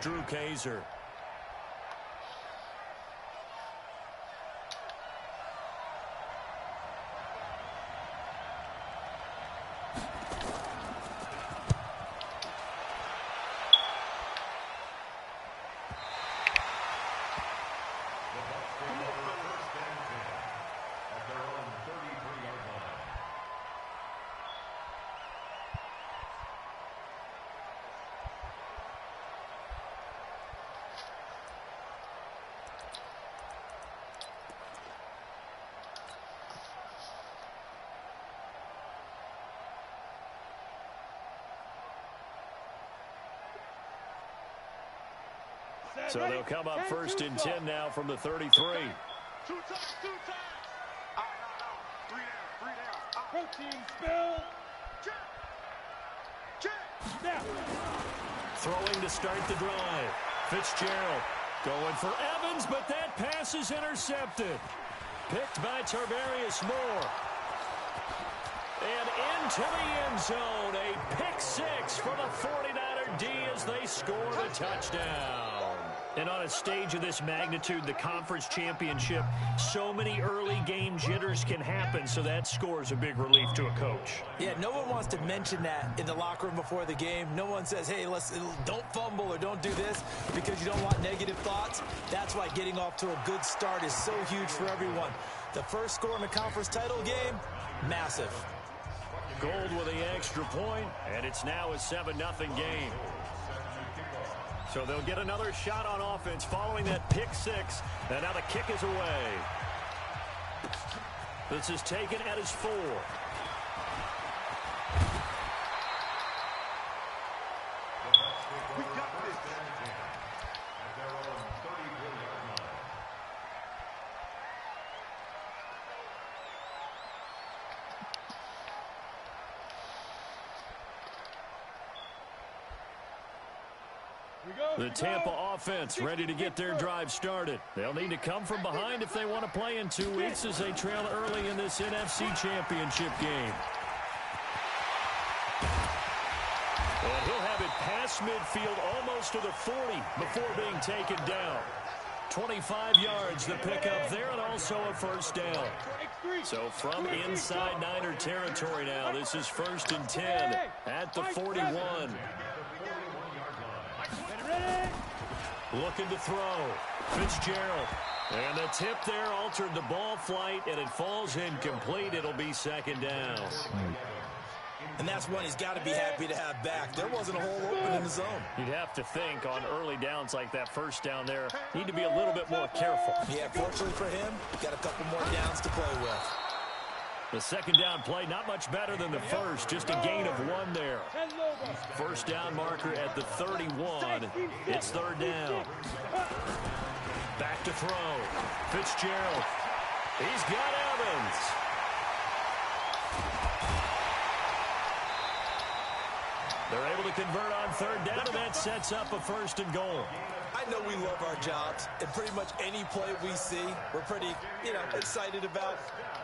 Drew Kaiser. So they'll come up first and 10 now from the 33. Two times. Three down. Protein spill. Check. Throwing to start the drive. Fitzgerald going for Evans, but that pass is intercepted. Picked by Tarvarius Moore. And into the end zone. A pick six for the 49er D as they score the touchdown. And on a stage of this magnitude, the conference championship, so many early game jitters can happen, so that score is a big relief to a coach. Yeah, no one wants to mention that in the locker room before the game. No one says, hey, don't fumble or don't do this because you don't want negative thoughts. That's why getting off to a good start is so huge for everyone. The first score in the conference title game, massive. Gold with the extra point, and it's now a 7-0 game. So they'll get another shot on offense following that pick six. And now the kick is away. This is taken at his 4. We got this. The Tampa offense ready to get their drive started. They'll need to come from behind if they want to play in 2 weeks as they trail early in this NFC Championship game. And he'll have it past midfield almost to the 40 before being taken down. 25 yards the pickup there and also a first down. So from inside Niner territory now, this is 1st and 10 at the 41. Looking to throw. Fitzgerald. And the tip there altered the ball flight, and it falls incomplete. It'll be 2nd down. And that's one he's got to be happy to have back. There wasn't a hole open in the zone. You'd have to think on early downs like that first down there, need to be a little bit more careful. Yeah, fortunately for him, got a couple more downs to play with. The 2nd down play, not much better than the first, just a gain of 1 there. First down marker at the 31. It's 3rd down. Back to throw. Fitzgerald. He's got Evans. They're able to convert on 3rd down, and that sets up a 1st and goal. I know we love our jobs, and pretty much any play we see, we're pretty, excited about.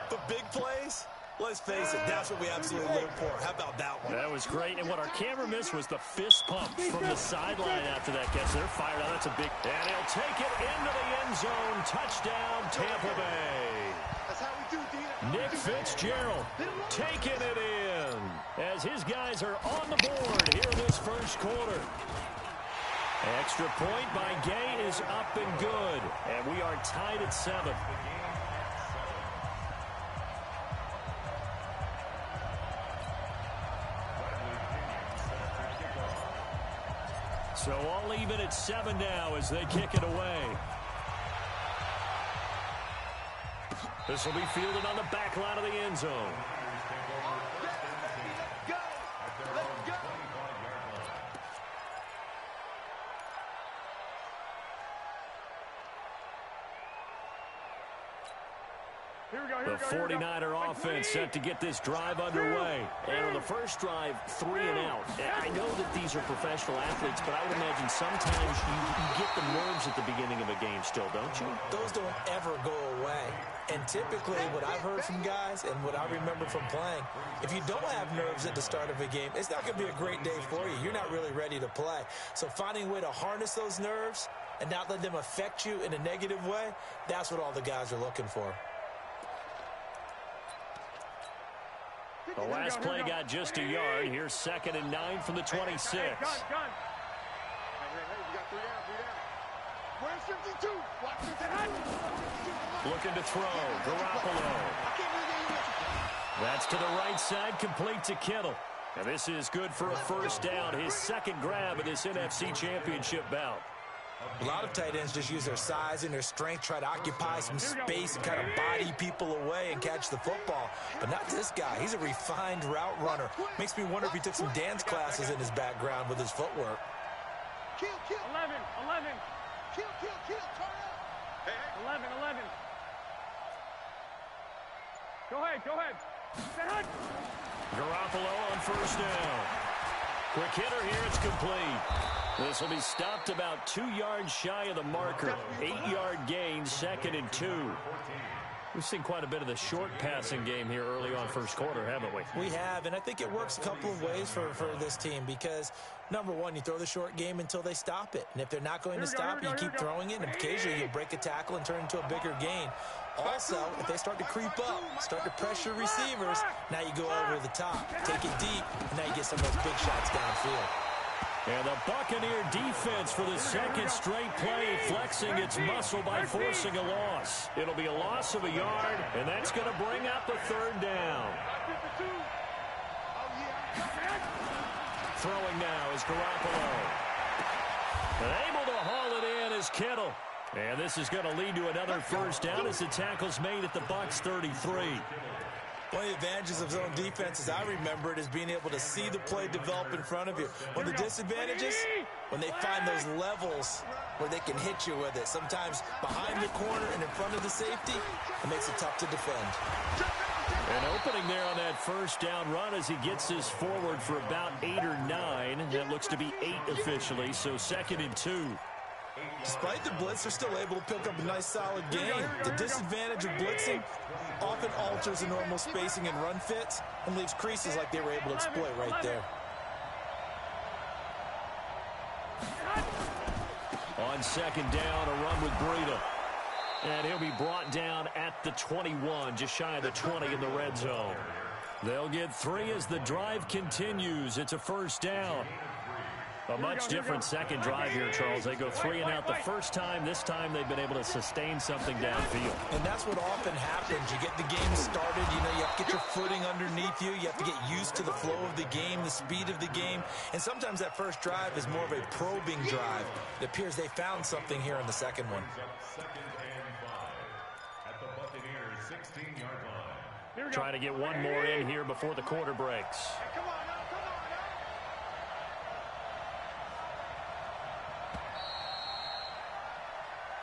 The big plays, let's face it, that's what we absolutely live for. How about that one? That was great, and what our camera missed was the fist pump from the sideline after that catch. They're fired out. That's a big, and he'll take it into the end zone. Touchdown, Tampa Bay. That's how we do, Dean. Nick Fitzgerald taking it in as his guys are on the board here in this first quarter. Extra point by Gay is up and good, and we are tied at 7. So all even at 7 now as they kick it away. This will be fielded on the back line of the end zone. The 49er offense set to get this drive underway. And on the first drive, 3 and out. I know that these are professional athletes, but I would imagine sometimes you get the nerves at the beginning of a game still, don't you? Those don't ever go away. And typically what I've heard from guys and what I remember from playing, if you don't have nerves at the start of a game, it's not going to be a great day for you. You're not really ready to play. So finding a way to harness those nerves and not let them affect you in a negative way, that's what all the guys are looking for. The last play got just a yard. Here's 2nd and 9 from the 26. Looking to throw. Garoppolo. That's to the right side, complete to Kittle. And this is good for a first down. His second grab in this NFC Championship bout. A lot of tight ends just use their size and their strength, try to occupy some space and kind of body people away and catch the football. But not this guy. He's a refined route runner. Makes me wonder if he took some dance classes in his background with his footwork. 11. Turn up. 11. Go ahead. Garoppolo on first down. Quick hitter here, it's complete. This will be stopped about 2 yards shy of the marker. 8-yard gain, 2nd and 2. We've seen quite a bit of the short passing game here early on first quarter, haven't we? We have, and I think it works a couple of ways for this team because, number one, you throw the short game until they stop it. And if they're not going to stop it, you keep throwing it, and occasionally you'll break a tackle and turn into a bigger gain. Also, if they start to creep up, start to pressure receivers, now you go over the top, take it deep, and now you get some of those big shots downfield. And the Buccaneer defense for the second straight play, flexing its muscle by forcing a loss. It'll be a loss of a yard, and that's going to bring up a third down. Throwing now is Garoppolo. And able to haul it in is Kittle. And this is going to lead to another first down as the tackle's made at the Bucs 33. One of the advantages of zone defense, as I remember it, is being able to see the play develop in front of you. One of the disadvantages, when they find those levels where they can hit you with it. Sometimes behind the corner and in front of the safety, it makes it tough to defend. An opening there on that first down run as he gets this forward for about 8 or 9. That looks to be 8 officially, so 2nd and 2. Despite the blitz, they're still able to pick up a nice, solid game. The disadvantage of blitzing often alters the normal spacing and run fits and leaves creases like they were able to exploit right there. On 2nd down, a run with Breida. And he'll be brought down at the 21, just shy of the 20 in the red zone. They'll get 3 as the drive continues. It's a first down. A much different second drive here, Charles. They go 3 and out the first time. This time they've been able to sustain something downfield. And that's what often happens. You get the game started. You know, you have to get your footing underneath you. You have to get used to the flow of the game, the speed of the game. And sometimes that first drive is more of a probing drive. It appears they found something here in the second one. Try to get one more in here before the quarter breaks.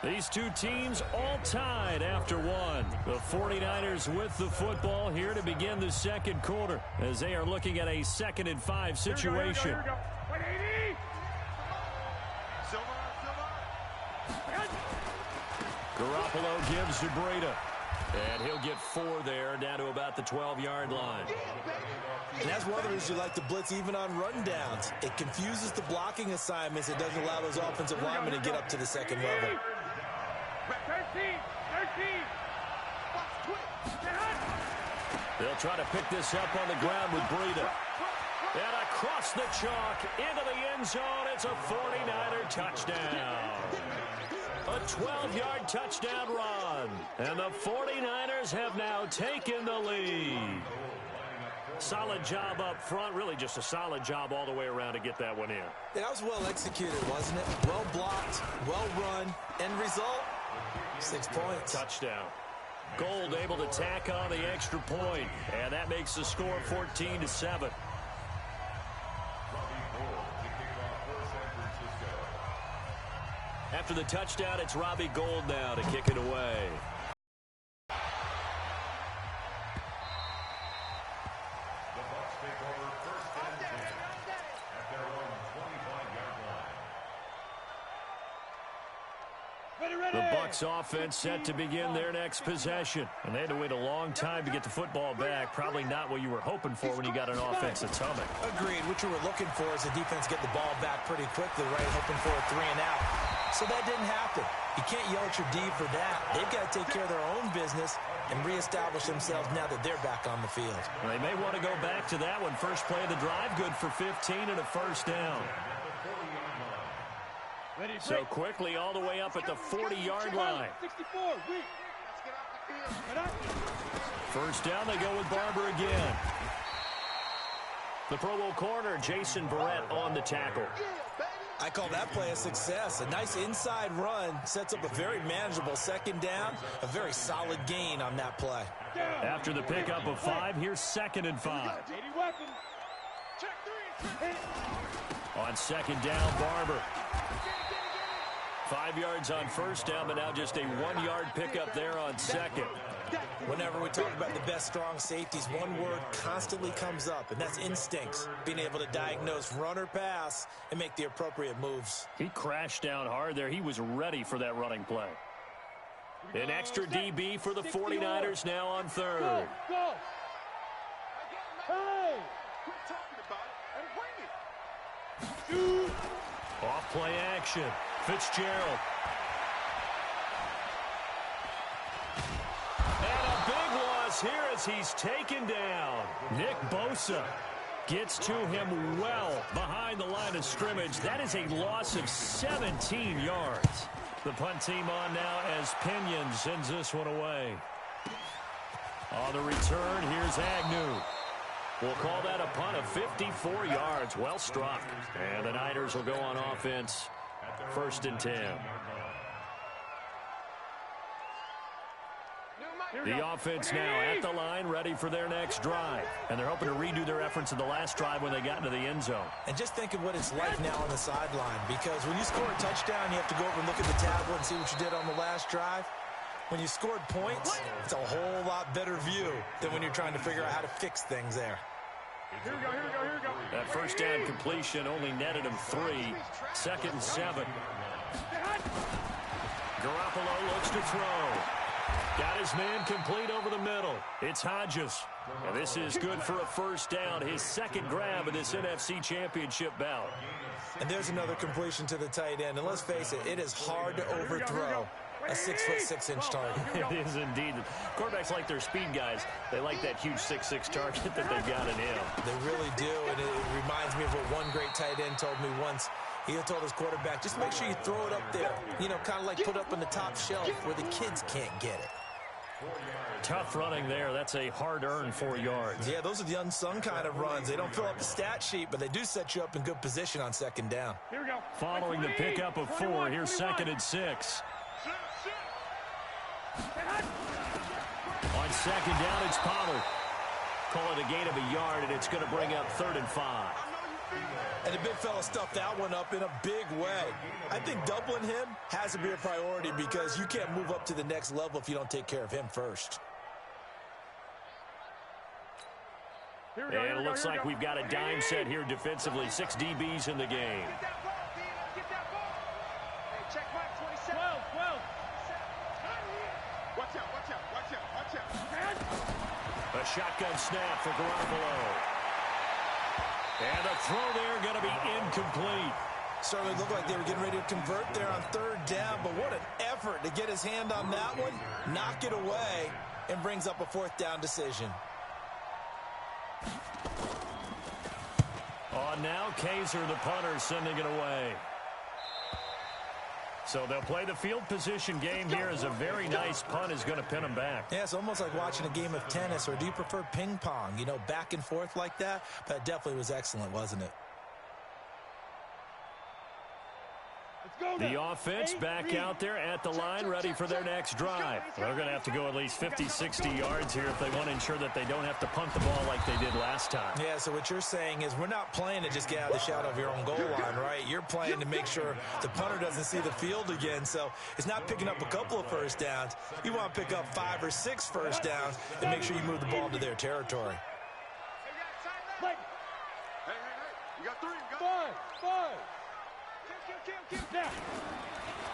These two teams all tied after one. The 49ers with the football here to begin the second quarter as they are looking at a 2nd and 5 situation. Garoppolo gives to Breida. And he'll get 4 there, down to about the 12-yard line. And that's one of the reasons you like to blitz even on rundowns. It confuses the blocking assignments. It doesn't allow those offensive linemen to get up to the second level. 13. They'll try to pick this up on the ground with Breida. And across the chalk into the end zone. It's a 49er touchdown. A 12-yard touchdown run. And the 49ers have now taken the lead. Solid job up front. Really just a solid job all the way around to get that one in. That was well executed, wasn't it? Well blocked, well run. End result, 6 points. Touchdown. Gold able to tack on the extra point. And that makes the score 14-7. After the touchdown, it's Robbie Gould now to kick it away. The Bucs offense set to begin their next possession. And they had to wait a long time to get the football back. Probably not what you were hoping for when you got an offense that's humming. Agreed. What you were looking for is the defense get the ball back pretty quickly, right? Hoping for a 3 and out. So that didn't happen. You can't yell at your D for that. They've got to take care of their own business and reestablish themselves now that they're back on the field. Well, they may want to go back to that one. First play of the drive, good for 15 and a first down. So quickly all the way up at the 40-yard line. First down, they go with Barber again. The Pro Bowl corner, Jason Barrett, on the tackle. I call that play a success. A nice inside run sets up a very manageable second down. A very solid gain on that play. After the pickup of 5, here's 2nd and 5. On second down, Barber. 5 yards on first down, but now just a 1-yard pickup there on second. Whenever we talk about the best strong safeties, one word constantly comes up, and that's instincts. Being able to diagnose run or pass and make the appropriate moves. He crashed down hard there. He was ready for that running play. An extra DB for the 49ers now on third. Go. Hey! Off play action. Fitzgerald. And a big loss here as he's taken down. Nick Bosa gets to him well behind the line of scrimmage. That is a loss of 17 yards. The punt team on now as Pinion sends this one away. On the return, here's Agnew. We'll call that a punt of 54 yards. Well struck. And the Niners will go on offense. 1st and 10. The offense now at the line, ready for their next drive. And they're hoping to redo their efforts in the last drive when they got into the end zone. And just think of what it's like now on the sideline. Because when you score a touchdown, you have to go over and look at the tablet and see what you did on the last drive. When you scored points, it's a whole lot better view than when you're trying to figure out how to fix things there. Here we go. That first down completion only netted him 3. 2nd and 7. Garoppolo looks to throw. Got his man complete over the middle. It's Hodges. And this is good for a first down. His 2nd grab of this NFC Championship bout. And there's another completion to the tight end. And let's face it, it is hard to overthrow a 6'6" target. It is indeed. Quarterbacks like their speed guys. They like that huge 6'6" target that they've got in him. They really do, and it reminds me of what one great tight end told me once. He told his quarterback, just make sure you throw it up there. You know, kind of like put up on the top shelf where the kids can't get it. Tough running there. That's a hard-earned 4 yards. Yeah, those are the unsung kind of runs. They don't fill up the stat sheet, but they do set you up in good position on second down. Here we go. Following the pickup of 4, here's 2nd and 6. On second down, it's Pollard. Call it a gain of a yard, and it's going to bring up 3rd and 5. And the big fella stuffed that one up in a big way. I think doubling him has to be a priority because you can't move up to the next level if you don't take care of him first. And it looks like we've got a dime set here defensively. 6 DBs in the game. Check mark 27. 12. Watch out. A shotgun snap for Garoppolo. And a throw there going to be incomplete. Certainly looked like they were getting ready to convert there on 3rd down, but what an effort to get his hand on that one, knock it away, and brings up a 4th down decision. On now, Kaiser, the punter, sending it away. So they'll play the field position game here as a very nice punt is going to pin them back. Yeah, it's almost like watching a game of tennis, or do you prefer ping pong? You know, back and forth like that? But it definitely was excellent, wasn't it? The offense back out there at the line, ready for their next drive. They're going to have to go at least 50, 60 yards here if they want to ensure that they don't have to punt the ball like they did last time. Yeah, so what you're saying is we're not playing to just get out of the shadow of your own goal line, right? You're playing to make sure the punter doesn't see the field again. So it's not picking up a couple of first downs. You want to pick up 5 or 6 first downs and make sure you move the ball into their territory. Hey, you got 3. 5.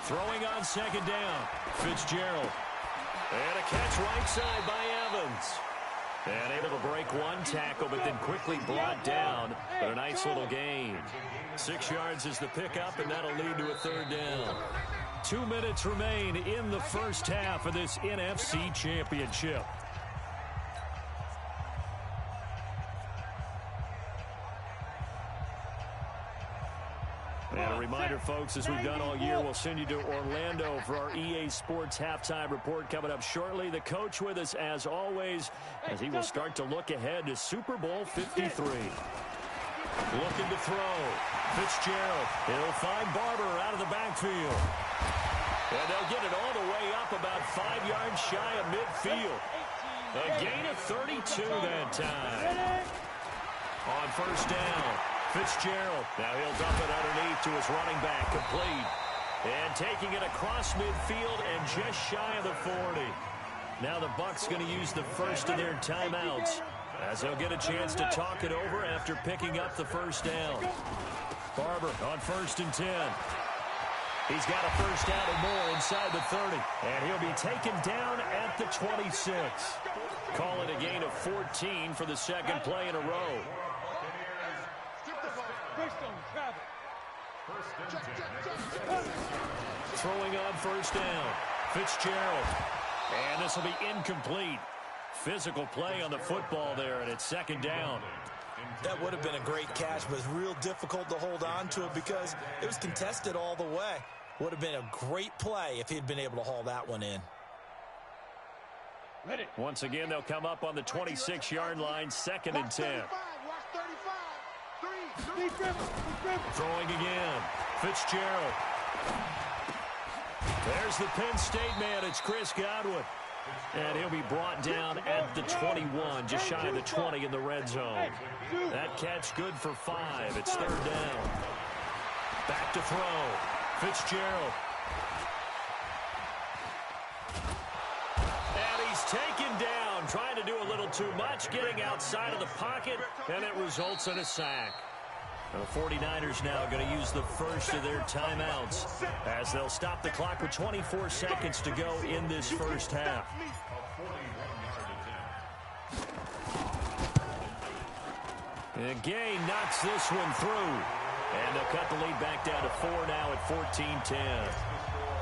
Throwing on second down. Fitzgerald. And a catch right side by Evans. And able to break one tackle, but then quickly brought down. But a nice little gain. 6 yards is the pickup, and that'll lead to a third down. 2 minutes remain in the first half of this NFC Championship. And a reminder, folks, as we've done all year, we'll send you to Orlando for our EA Sports halftime report coming up shortly. The coach with us, as always, as he will start to look ahead to Super Bowl 53. Looking to throw. Fitzgerald. He'll find Barber out of the backfield. And they'll get it all the way up about 5 yards shy of midfield. A gain of 32 that time. On first down. Fitzgerald. Now he'll dump it underneath to his running back. Complete. And taking it across midfield and just shy of the 40. Now the Bucs going to use the first of their timeouts as they'll get a chance to talk it over after picking up the first down. Barber on 1st and 10. He's got a first down and more inside the 30. And he'll be taken down at the 26. Call it a gain of 14 for the second play in a row. Throwing on first down. Fitzgerald. And this will be incomplete. Physical play on the football there, and it's second down. That would have been a great catch, but it's real difficult to hold on to it because it was contested all the way. Would have been a great play if he'd been able to haul that one in. Once again, they'll come up on the 26-yard line, 2nd and 10. Throwing again. Fitzgerald. There's the Penn State man. It's Chris Godwin. And he'll be brought down at the 21, just shy of the 20 in the red zone. That catch good for 5. It's third down. Back to throw. Fitzgerald. And he's taken down, trying to do a little too much, getting outside of the pocket, and it results in a sack. The 49ers now going to use the first of their timeouts as they'll stop the clock with 24 seconds to go in this first half. And Gay knocks this one through. And they'll cut the lead back down to 4 now at 14-10.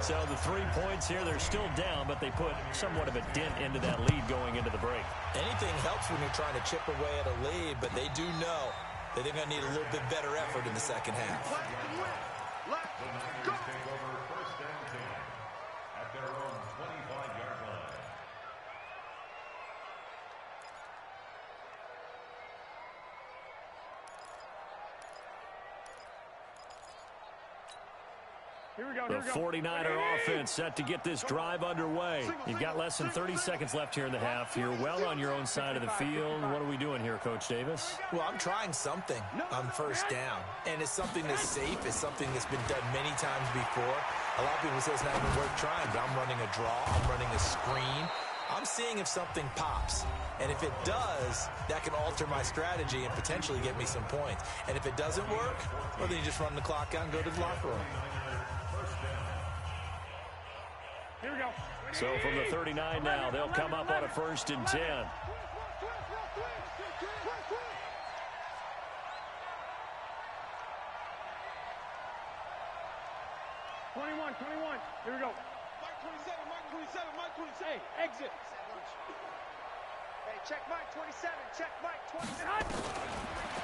So the 3 points here, they're still down, but they put somewhat of a dent into that lead going into the break. Anything helps when you're trying to chip away at a lead, but they do know that they're going to need a little bit better effort in the second half. Take over 1st and 10 at their own 25-yard line. The 49er offense set to get this drive underway. You've got less than 30 seconds left here in the half. You're well on your own side of the field. What are we doing here, Coach Davis? Well, I'm trying something on first down, and it's something that's safe. It's something that's been done many times before. A lot of people say it's not even worth trying, but I'm running a draw. I'm running a screen. I'm seeing if something pops. And if it does, that can alter my strategy and potentially get me some points. And if it doesn't work, well, then you just run the clock out and go to the locker room. Here we go. So from the 39 now, they'll come up on a 1st and 10. 21. Here we go. Mike 27, Mike 27, Mike 27. Hey, exit. Hey, check Mike 27, check Mike 27.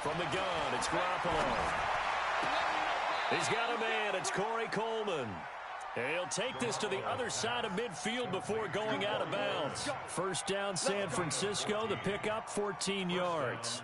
From the gun, it's Garoppolo. He's got a man, it's Corey Coleman. He'll take this to the other side of midfield before going out of bounds. First down, San Francisco. The pickup, 14 yards.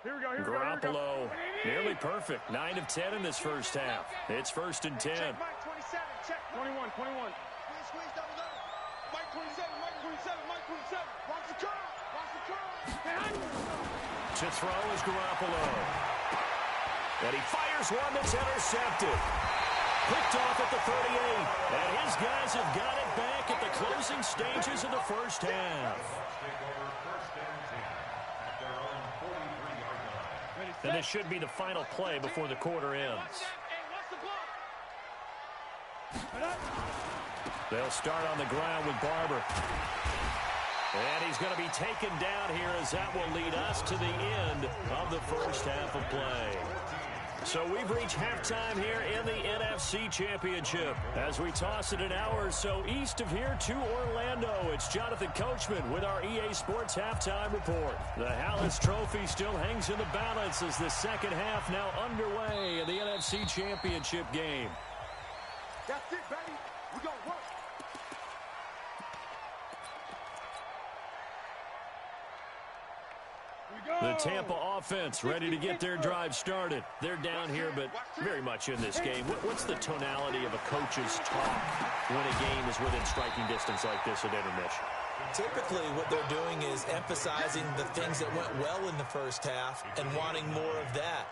Garoppolo, nearly perfect. 9 of 10 in this first half. It's 1st and 10. Check Mike 27, check 21. Squeeze down the middle. Mike 27, Mike 27, Mike 27. Watch the curl. To throw is Garoppolo. And he fires one that's intercepted. Picked off at the 38. And his guys have got it back at the closing stages of the first half. And this should be the final play before the quarter ends. They'll start on the ground with Barber. And he's going to be taken down here as that will lead us to the end of the first half of play. So we've reached halftime here in the NFC Championship. As we toss it an hour or so east of here to Orlando, it's Jonathan Coachman with our EA Sports Halftime Report. The Hallis Trophy still hangs in the balance as the second half now underway in the NFC Championship game. That's it, baby. We're going to work. The Tampa offense ready to get their drive started. They're down here, but very much in this game. What's the tonality of a coach's talk when a game is within striking distance like this at intermission? Typically, what they're doing is emphasizing the things that went well in the first half and wanting more of that.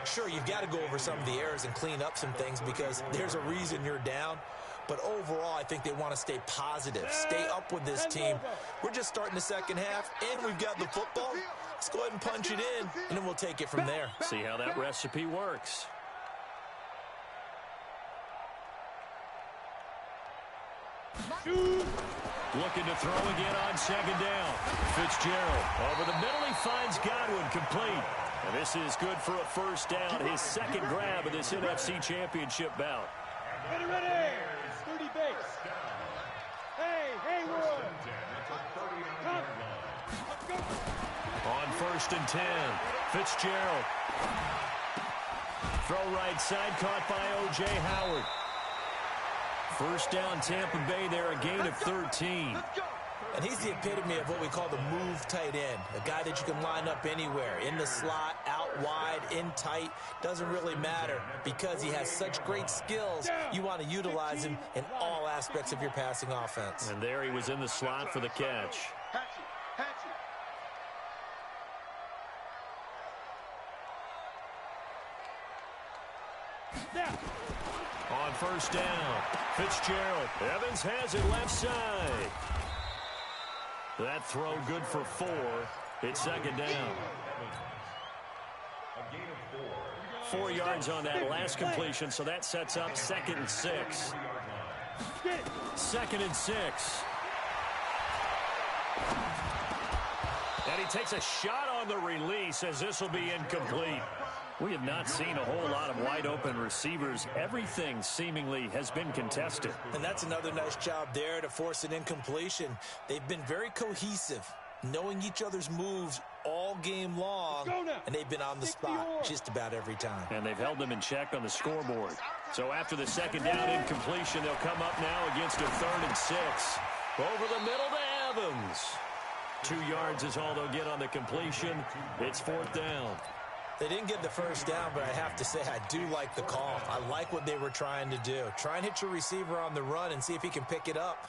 Sure, you've got to go over some of the errors and clean up some things because there's a reason you're down. But overall, I think they want to stay positive, stay up with this team. We're just starting the second half, and we've got the football. Let's go ahead and punch it in, and then we'll take it from there. See how that recipe works. Looking to throw again on second down. Fitzgerald over the middle. He finds Godwin complete. And this is good for a first down. His second grab of this NFC Championship bout. Ready. 30 base. Hey, Haywood. Let's go. On first and 10, Fitzgerald. Throw right side, caught by O.J. Howard. First down, Tampa Bay there, a gain of 13. And he's the epitome of what we call the move tight end, a guy that you can line up anywhere, in the slot, out wide, in tight, doesn't really matter because he has such great skills. You want to utilize him in all aspects of your passing offense. And there he was in the slot for the catch. On first down, Fitzgerald. Evans has it left side. That throw good for 4. It's second down. 4 yards on that last completion, so that sets up 2nd and 6. 2nd and 6. And he takes a shot on the release as this will be incomplete. We have not seen a whole lot of wide-open receivers. Everything seemingly has been contested. And that's another nice job there to force an incompletion. They've been very cohesive, knowing each other's moves all game long, and they've been on the spot just about every time. And they've held them in check on the scoreboard. So after the second down incompletion, they'll come up now against a 3rd and 6. Over the middle to Evans. 2 yards is all they'll get on the completion. It's 4th down. They didn't get the first down, but I have to say I do like the call. I like what they were trying to do. Try and hit your receiver on the run and see if he can pick it up.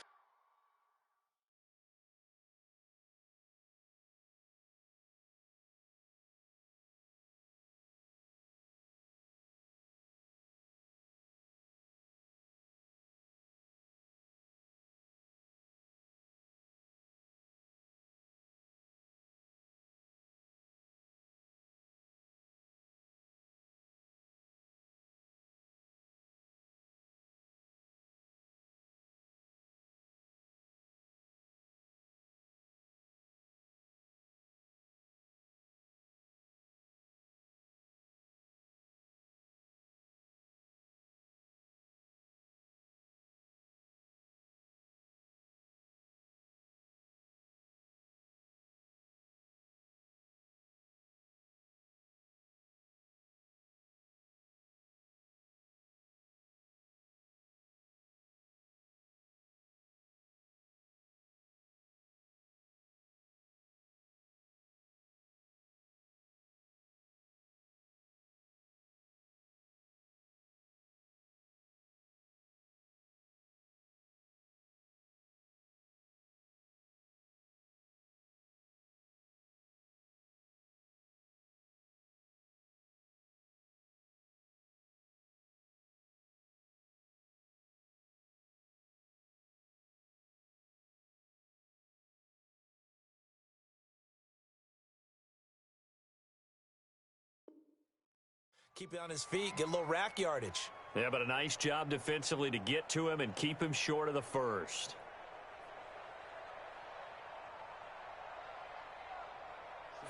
Keep it on his feet, get a little rack yardage. Yeah, but a nice job defensively to get to him and keep him short of the first.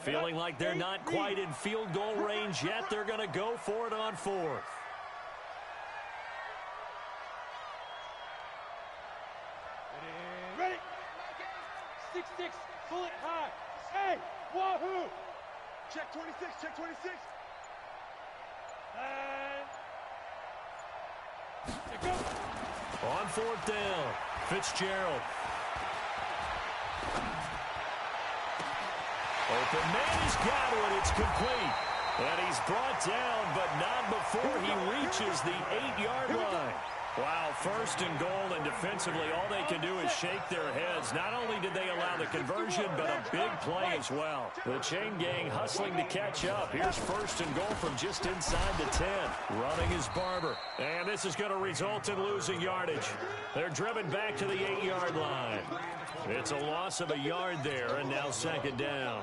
Feeling like they're not quite in field goal range yet. They're going to go for it on fourth. Ready? 6-6, pull it high. Hey, wahoo! Check 26, check 26. And go. On fourth down, Fitzgerald. Open man has got it. It's complete. And he's brought down, but not before he reaches the 8-yard line. Wow, first and goal, and defensively, all they can do is shake their heads. Not only did they allow the conversion, but a big play as well. The chain gang hustling to catch up. Here's first and goal from just inside the 10. Running is Barber. And this is going to result in losing yardage. They're driven back to the 8-yard line. It's a loss of a yard there, and now second down.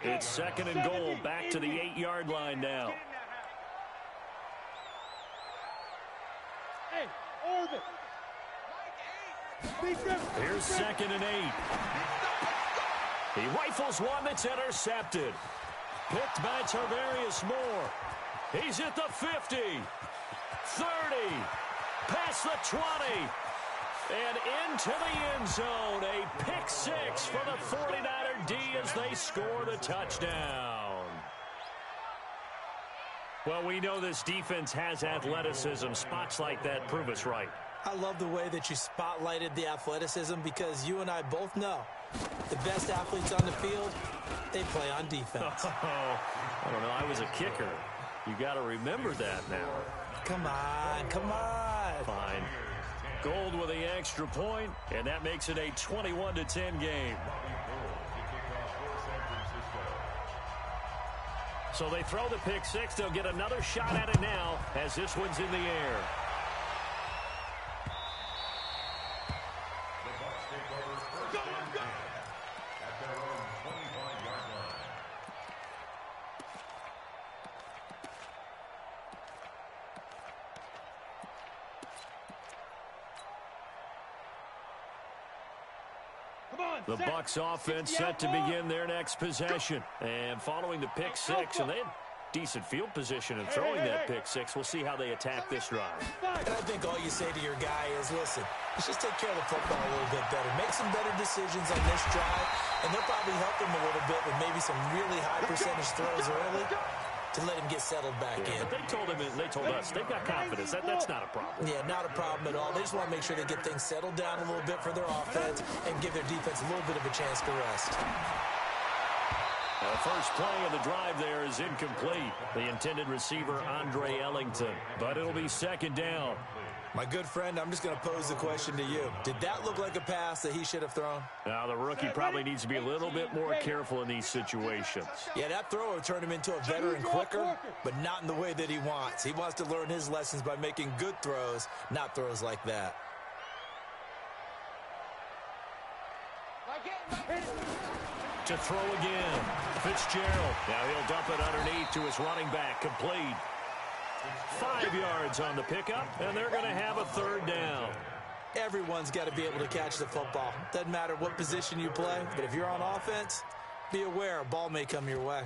It's second and goal, back to the 8-yard line now. Hey, orbit. Here's second and 8. He rifles one that's intercepted. Picked by Tarvarius Moore. He's at the 50, 30, past the 20, and into the end zone. A pick six for the 49er D as they score the touchdown. Well, we know this defense has athleticism. Spots like that prove us right. I love the way that you spotlighted the athleticism because you and I both know the best athletes on the field, they play on defense. I don't know. I was a kicker. You got to remember that now. Come on, come on. Fine. Gold with the extra point, and that makes it a 21-10 game. So they throw the pick six. They'll get another shot at it now as this one's in the air. The Bucs offense set to begin their next possession. And following the pick six, and they had decent field position in throwing that pick six. We'll see how they attack this drive. And I think all you say to your guy is, listen, let's just take care of the football a little bit better. Make some better decisions on this drive, and they'll probably help him a little bit with maybe some really high percentage throws early to let him get settled back in. But they told us they've got confidence. That's not a problem. Yeah, not a problem at all. They just want to make sure they get things settled down a little bit for their offense and give their defense a little bit of a chance to rest. The first play of the drive there is incomplete. The intended receiver, Andre Ellington. But it'll be second down. My good friend, I'm just going to pose the question to you. Did that look like a pass that he should have thrown? Now, the rookie probably needs to be a little bit more careful in these situations. Yeah, that throw will turn him into a veteran quicker, but not in the way that he wants. He wants to learn his lessons by making good throws, not throws like that. To throw again, Fitzgerald. Now he'll dump it underneath to his running back, complete. 5 yards on the pickup, and they're going to have a third down. Everyone's got to be able to catch the football. Doesn't matter what position you play, but if you're on offense, be aware a ball may come your way.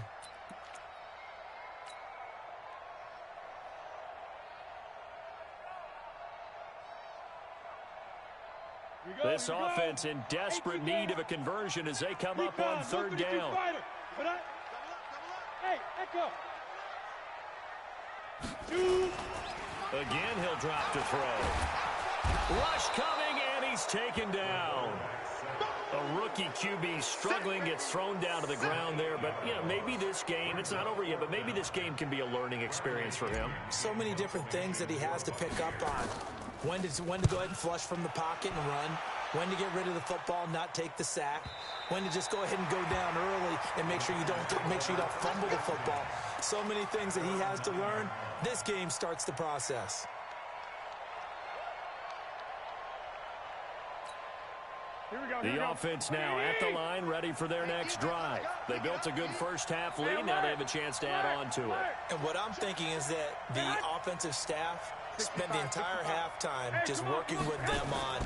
This offense in desperate need of a conversion as they come up on third down. Hey, echo. Again, he'll drop to throw. Rush coming, and he's taken down. A rookie QB struggling, gets thrown down to the ground there. But, you know, maybe this game, it's not over yet, but maybe this game can be a learning experience for him. So many different things that he has to pick up on. When to go ahead and flush from the pocket and run. When to get rid of the football, not take the sack. When to just go ahead and go down early and make sure you don't fumble the football. So many things that he has to learn. This game starts the process. The offense now at the line, ready for their next drive. They built a good first-half lead. Now they have a chance to add on to it. And what I'm thinking is that the offensive staff spent the entire halftime just working with them on,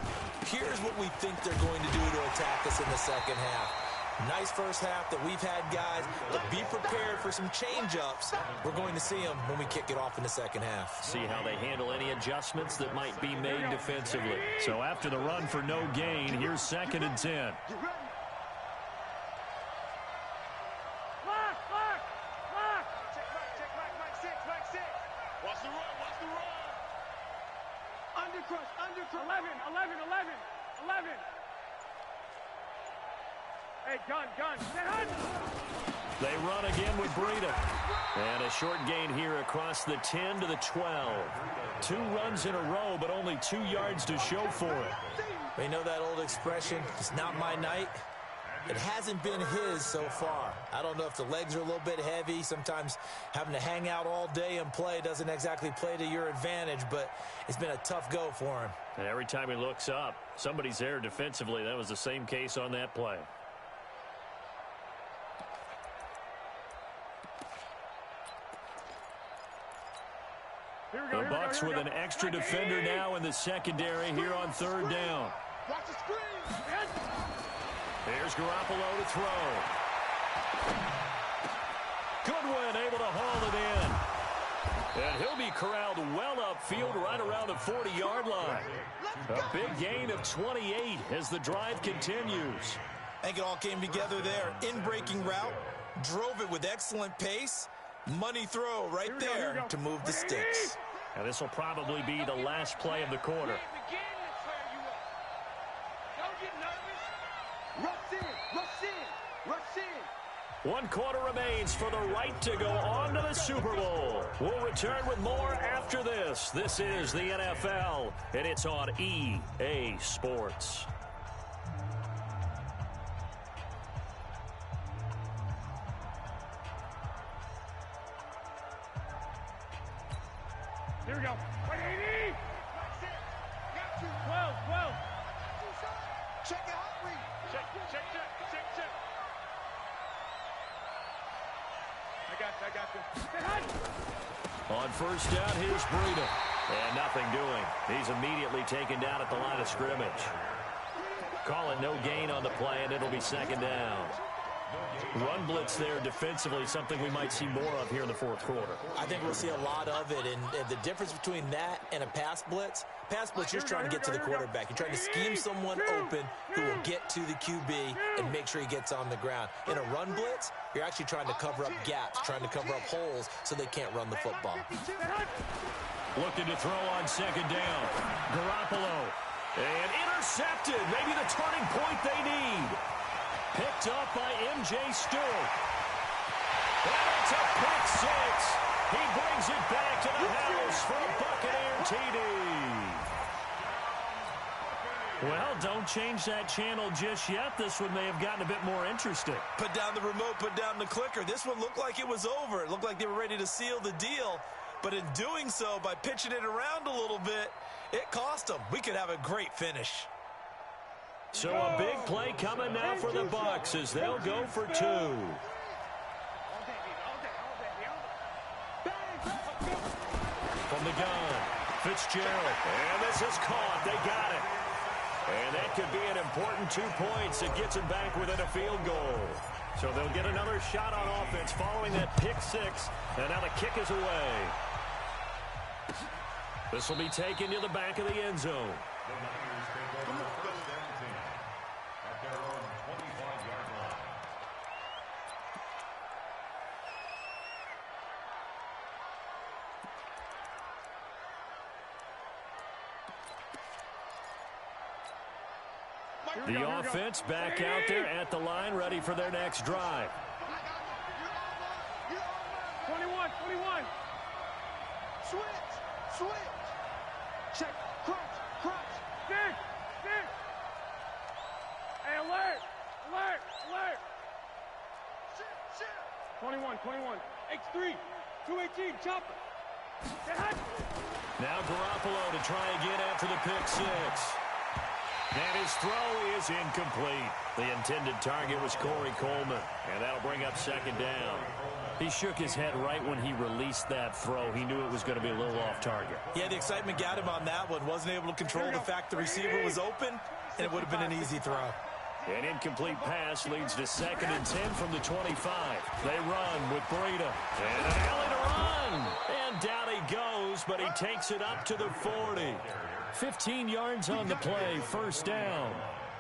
here's what we think they're going to do to attack us in the second half. Nice first half that we've had, guys, but be prepared for some change-ups. We're going to see them when we kick it off in the second half. See how they handle any adjustments that might be made defensively. So after the run for no gain, here's 2nd and 10. Watch the run, watch the run. Undercrush, 11. Hey, gun. They run again with Breida. And a short gain here across the 10 to the 12. 2 runs in a row, but only 2 yards to show for it. They know that old expression, it's not my night. It hasn't been his so far. I don't know if the legs are a little bit heavy. Sometimes having to hang out all day and play doesn't exactly play to your advantage, but it's been a tough go for him. And every time he looks up, somebody's there defensively. That was the same case on that play. The Bucs with an extra defender now in the secondary here on 3rd down. Watch the screen. Here's Garoppolo to throw. Goodwin able to haul it in. And he'll be corralled well upfield right around the 40-yard line. A big gain of 28 as the drive continues. I think it all came together there. In-breaking route, drove it with excellent pace. Money throw right there to move the sticks. And this will probably be the last play of the quarter. Rush in. 1 quarter remains for the right to go on to the Super Bowl. We'll return with more after this. This is the NFL, and it's on EA Sports. Here we go. 180. 12. Check it out, Reed. Check. I got you. On 1st down, here's Breida. And nothing doing. He's immediately taken down at the line of scrimmage. Call it no gain on the play, and it'll be 2nd down. Run blitz there defensively, something we might see more of here in the 4th quarter. I think we'll see a lot of it, and the difference between that and a pass blitz, you're trying to get to the quarterback. You're trying to scheme someone open who will get to the QB and make sure he gets on the ground. In a run blitz, you're actually trying to cover up gaps, trying to cover up holes so they can't run the football. Looking to throw on 2nd down. Garoppolo. And intercepted. Maybe the turning point they need. Picked up by M.J. Stewart. And it's a pick 6. He brings it back to the house for a Buccaneer TD. Well, don't change that channel just yet. This one may have gotten a bit more interesting. Put down the remote, put down the clicker. This one looked like it was over. It looked like they were ready to seal the deal. But in doing so, by pitching it around a little bit, it cost them. We could have a great finish. So a big play coming now for the Bucs as they'll go for 2. From the gun, Fitzgerald. And this is caught. They got it. And that could be an important 2 points. It gets them back within a field goal. So they'll get another shot on offense following that pick 6. And now the kick is away. This will be taken to the back of the end zone. The offense back out there at the line, ready for their next drive. 21. Switch. Check. Crunch. Stick. Hey, alert. 21. X3. 218. Chopper. Now Garoppolo to try again after the pick 6. And his throw is incomplete. The intended target was Corey Coleman, and that'll bring up second down. He shook his head right when he released that throw. He knew it was going to be a little off target. Yeah, the excitement got him on that one. Wasn't able to control the fact the receiver was open, and it would have been an easy throw. An incomplete pass leads to 2nd and 10 from the 25. They run with Breida. And an alley to run. And down he goes, but he takes it up to the 40. 15 yards on the play, first down.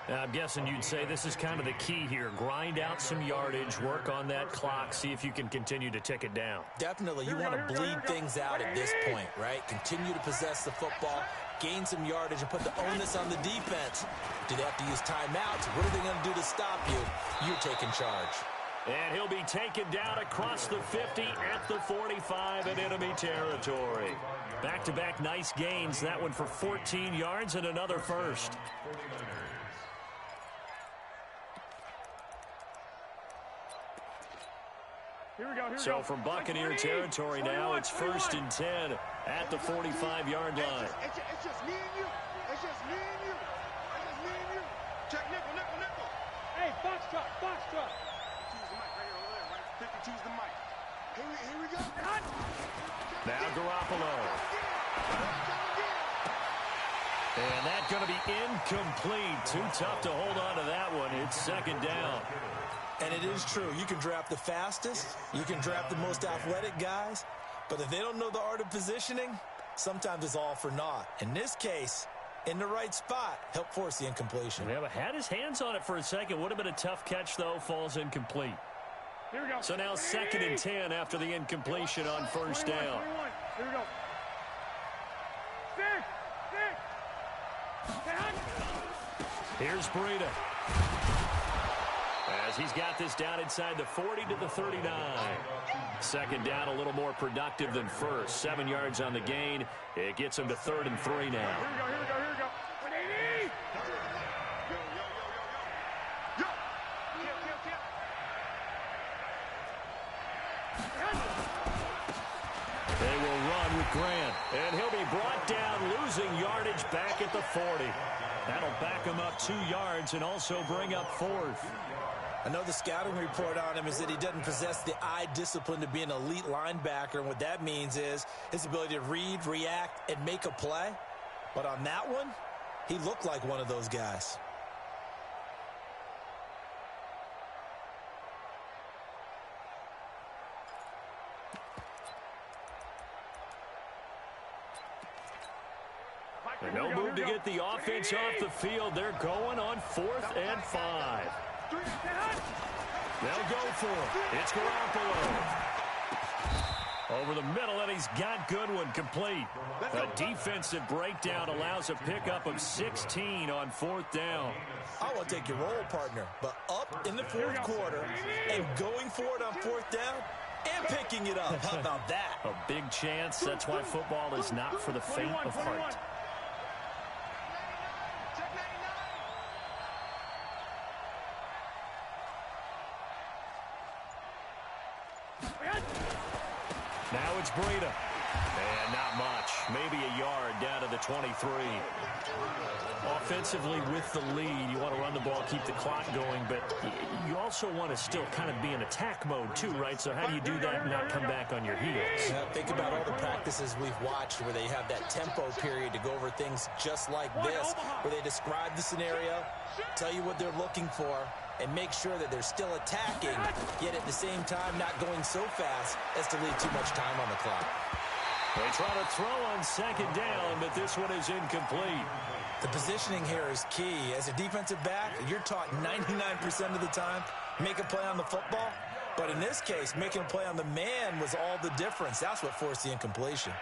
I'm guessing you'd say this is kind of the key here. Grind out some yardage, work on that clock, see if you can continue to tick it down. Definitely. You want to bleed things out at this point, right? Continue to possess the football, gain some yardage, and put the onus on the defense. Do they have to use timeouts? What are they going to do to stop you? You're taking charge. And he'll be taken down across the 50 at the 45 in enemy territory. Back-to-back nice gains. That one for 14 yards and another first. So from Buccaneer territory now, it's 1st and 10 at the 45-yard line. It's just me and you. It's just me and you. It's just me and you. Check nickel, nickel, nickel. Hey, box truck, box truck. Choose the mic right here over there, right? 50, choose the mic. Here we go. Now Garoppolo. And that's going to be incomplete. Too tough to hold on to that one. It's 2nd down. And it is true. You can draft the fastest. You can draft the most athletic guys. But if they don't know the art of positioning, sometimes it's all for naught. In this case, in the right spot, help force the incompletion. Yeah, but had his hands on it for a second. Would have been a tough catch, though. Falls incomplete. Here we go. So now 2nd and 10 after the incompletion on first down. 21. Here we go. Here's Breida. As he's got this down inside the 40 to the 39. 2nd down, a little more productive than first. 7 yards on the gain. It gets him to 3rd and 3 now. Here we go. 180. They will run with Grant. And he'll be brought down, losing yardage back at the 40. That'll back him up 2 yards and also bring up 4th. I know the scouting report on him is that he doesn't possess the eye discipline to be an elite linebacker. And what that means is his ability to read, react, and make a play. But on that one, he looked like one of those guys. No move to get the offense off the field. They're going on 4th and 5. They'll go for it. It's Garoppolo. Over the middle, and he's got Goodwin complete. A defensive breakdown allows a pickup of 16 on 4th down. I want to take your role, partner, but up in the 4th quarter and going for it on 4th down and picking it up. How about that? A big chance. That's why football is not for the faint of heart. Now it's Breida. And not much. Maybe a yard down to the 23. Offensively with the lead, you want to run the ball, keep the clock going, but you also want to still kind of be in attack mode too, right? So how do you do that and not come back on your heels? Think about all the practices we've watched where they have that tempo period to go over things just like this, where they describe the scenario, tell you what they're looking for, and make sure that they're still attacking, yet at the same time not going so fast as to leave too much time on the clock. They try to throw on 2nd down, but this one is incomplete. The positioning here is key. As a defensive back, you're taught 99% of the time, make a play on the football. But in this case, making a play on the man was all the difference. That's what forced the incompletion.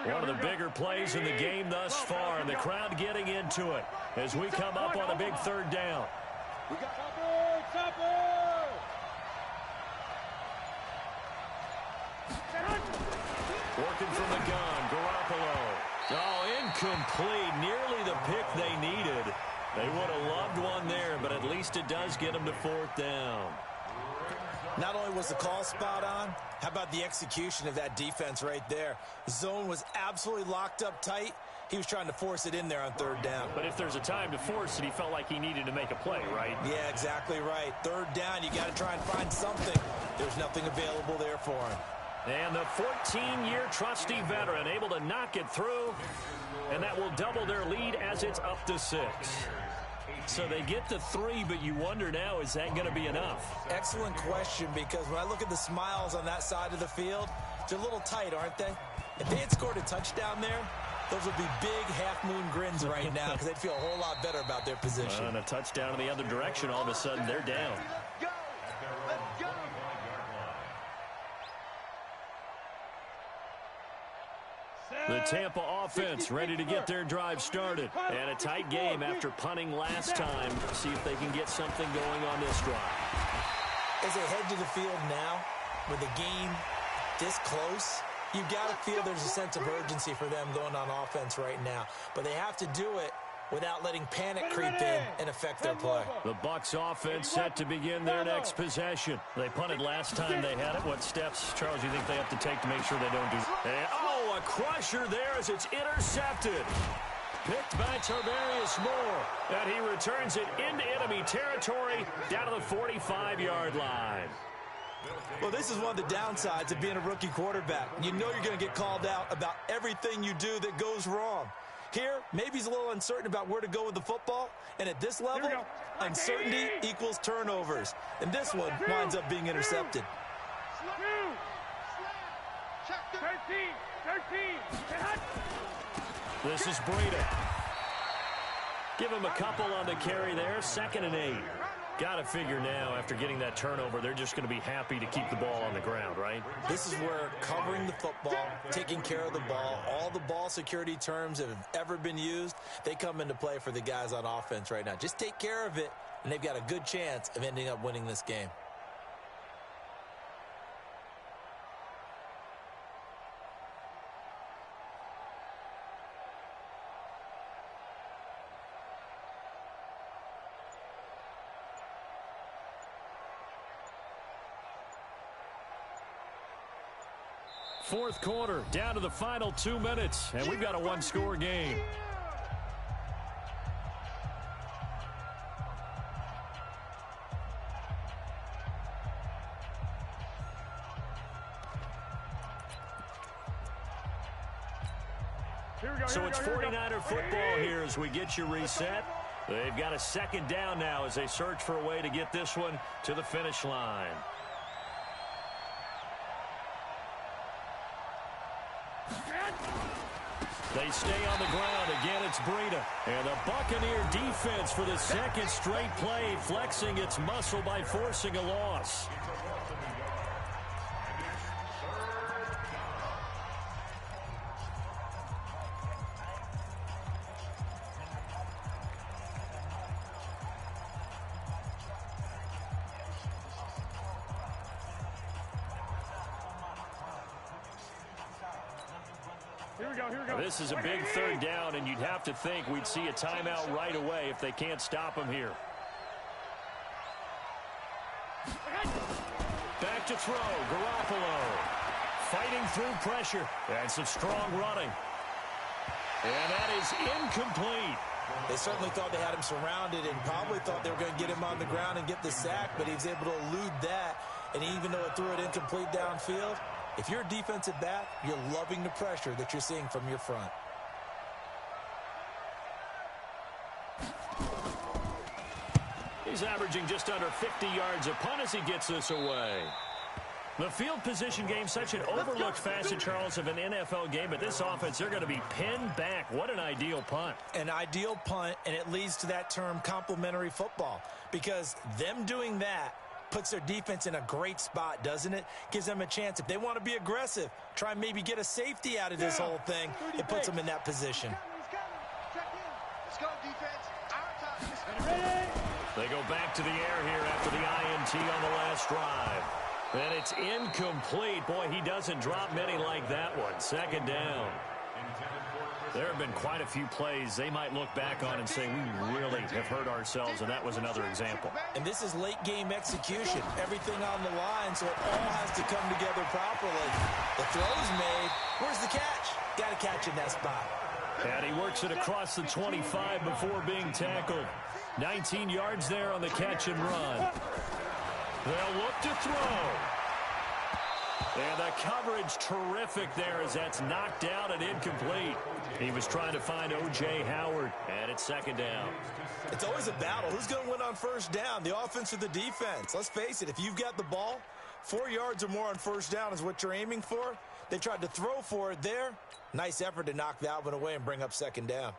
One of the bigger plays in the game thus far, and the crowd getting into it as we come up on a big 3rd down. We got Topper! Working from the gun, Garoppolo. Oh, incomplete. Nearly the pick they needed. They would have loved one there, but at least it does get them to 4th down. Not only was the call spot on, how about the execution of that defense right there? The zone was absolutely locked up tight. He was trying to force it in there on third down. But if there's a time to force it, he felt like he needed to make a play, right? Yeah, exactly right. Third down, you got to try and find something. There's nothing available there for him. And the 14-year trusty veteran able to knock it through, and that will double their lead as it's up to 6. So they get to 3, but you wonder now, is that going to be enough? Excellent question, because when I look at the smiles on that side of the field, they're a little tight, aren't they? If they had scored a touchdown there, those would be big half-moon grins right now because they'd feel a whole lot better about their position. And a touchdown in the other direction, all of a sudden they're down. The Tampa offense ready to get their drive started. And a tight game after punting last time. See if they can get something going on this drive. As they head to the field now, with the game this close, you've got to feel there's a sense of urgency for them going on offense right now. But they have to do it without letting panic creep in and affect their play. The Bucs offense set to begin their next possession. They punted last time they had it. What steps, Charles, you think they have to take to make sure they don't do that? Oh, a crusher there as it's intercepted. Picked by Tarvarius Moore. And he returns it into enemy territory down to the 45-yard line. Well, this is one of the downsides of being a rookie quarterback. You know you're going to get called out about everything you do that goes wrong. Here, maybe he's a little uncertain about where to go with the football. And at this level, uncertainty equals turnovers. And this one winds up being intercepted. 13. This is Breida. Give him a couple on the carry there. 2nd and 8. Got to figure now, after getting that turnover, they're just going to be happy to keep the ball on the ground, right? This is where covering the football, taking care of the ball, all the ball security terms that have ever been used, they come into play for the guys on offense right now. Just take care of it, and they've got a good chance of ending up winning this game. Fourth quarter, down to the final 2 minutes, and we've got a one-score game. So it's 49er football here as we get you reset. They've got a 2nd down now as they search for a way to get this one to the finish line. They stay on the ground. Again, it's Breida. And the Buccaneer defense for the 2nd straight play, flexing its muscle by forcing a loss. This is a big 3rd down, and you'd have to think we'd see a timeout right away if they can't stop him here. Back to throw, Garoppolo. Fighting through pressure, and some strong running. And that is incomplete. They certainly thought they had him surrounded and probably thought they were going to get him on the ground and get the sack, but he was able to elude that. And even though it threw it incomplete downfield, if you're a defensive back, you're loving the pressure that you're seeing from your front. He's averaging just under 50 yards a punt as he gets this away. The field position game, such an overlooked facet, Charles, of an NFL game, but this offense, they're going to be pinned back. What an ideal punt. An ideal punt, and it leads to that term complementary football, because them doing that puts their defense in a great spot, doesn't it? Gives them a chance. If they want to be aggressive, try and maybe get a safety out of this whole thing, it puts them in that position. Let's go, defense. Our time. They go back to the air here after the INT on the last drive. And it's incomplete. Boy, he doesn't drop many like that one. 2nd down. There have been quite a few plays they might look back on and say, we really have hurt ourselves, and that was another example. And this is late-game execution. Everything on the line, so it all has to come together properly. The throw's made. Where's the catch? Got to catch in that spot. And he works it across the 25 before being tackled. 19 yards there on the catch and run. They'll look to throw. And the coverage terrific there as that's knocked out and incomplete. He was trying to find O.J. Howard, and it's second down. It's always a battle. Who's going to win on first down, the offense or the defense? Let's face it, if you've got the ball, 4 yards or more on first down is what you're aiming for. They tried to throw for it there. Nice effort to knock that one away and bring up second down.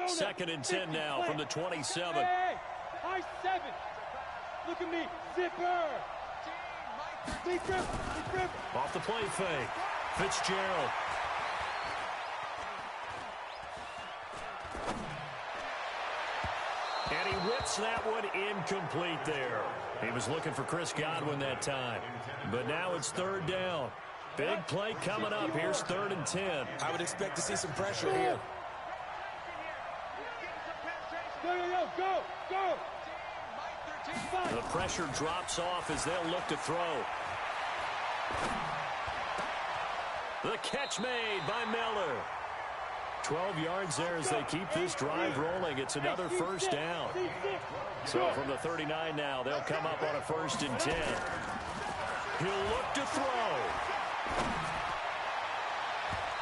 Second and 10 now from the 27. Hey, high 7. Look at me, zipper. Off the play fake. Fitzgerald. And he whips that one incomplete there. He was looking for Chris Godwin that time. But now it's third down. Big play coming up. Here's 3rd and 10. I would expect to see some pressure here. Go. The pressure drops off as they'll look to throw. The catch made by Miller. 12 yards there as they keep this drive rolling. It's another first down. So from the 39 now, they'll come up on a 1st and 10. He'll look to throw.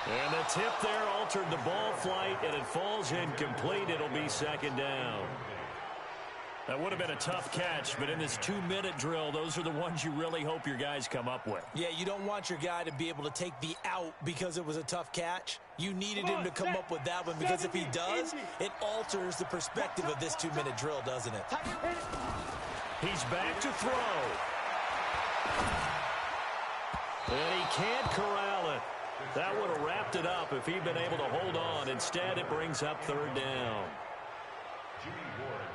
And the tip there altered the ball flight, and it falls incomplete. It'll be second down. That would have been a tough catch, but in this 2-minute drill, those are the ones you really hope your guys come up with. Yeah, you don't want your guy to be able to take the out because it was a tough catch. You needed him to come up with that one because if he does, it alters the perspective of this 2-minute drill, doesn't it? He's back to throw. And he can't corral it. That would have wrapped it up if he'd been able to hold on. Instead, it brings up 3rd down.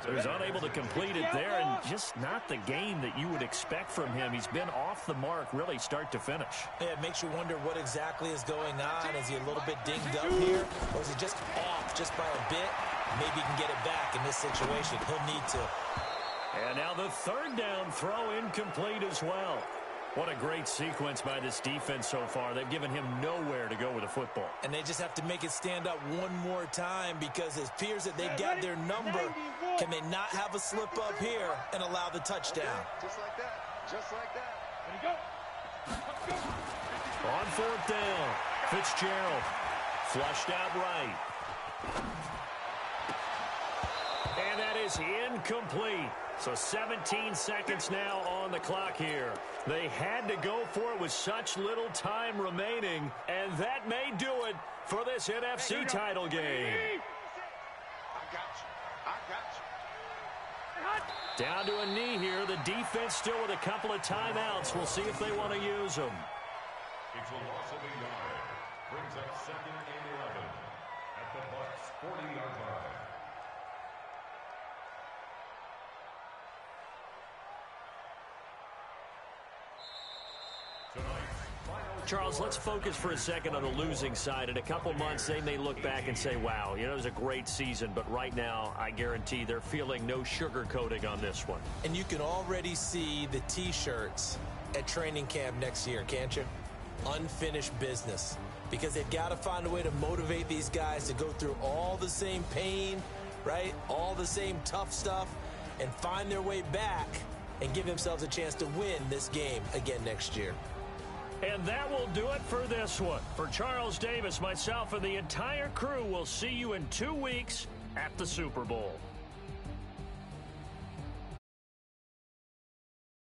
So he's unable to complete it there, and just not the game that you would expect from him. He's been off the mark really start to finish. Yeah, it makes you wonder what exactly is going on. Is he a little bit dinged up here, or is he just off just by a bit? Maybe he can get it back in this situation. He'll need to. And now the 3rd down throw incomplete as well. What a great sequence by this defense so far. They've given him nowhere to go with the football. And they just have to make it stand up one more time because it appears that they've got their number. Can they not have a slip up here and allow the touchdown? Just like that. Just like that. There you go. On 4th down, Fitzgerald flushed out right. And that is incomplete. So 17 seconds now on the clock here. They had to go for it with such little time remaining, and that may do it for this NFC title game. I got you. Down to a knee here. The defense still with a couple of timeouts. We'll see if they want to use them. It's a loss of a yard. Brings up 2nd and 11 at the Bucs' 40-yard line. Charles, let's focus for a second on the losing side. In a couple months, they may look back and say, wow, it was a great season. But right now, I guarantee they're feeling no sugarcoating on this one. And you can already see the T-shirts at training camp next year, can't you? Unfinished business. Because they've got to find a way to motivate these guys to go through all the same pain, right? All the same tough stuff, and find their way back and give themselves a chance to win this game again next year. And that will do it for this one. For Charles Davis, myself, and the entire crew, we'll see you in 2 weeks at the Super Bowl.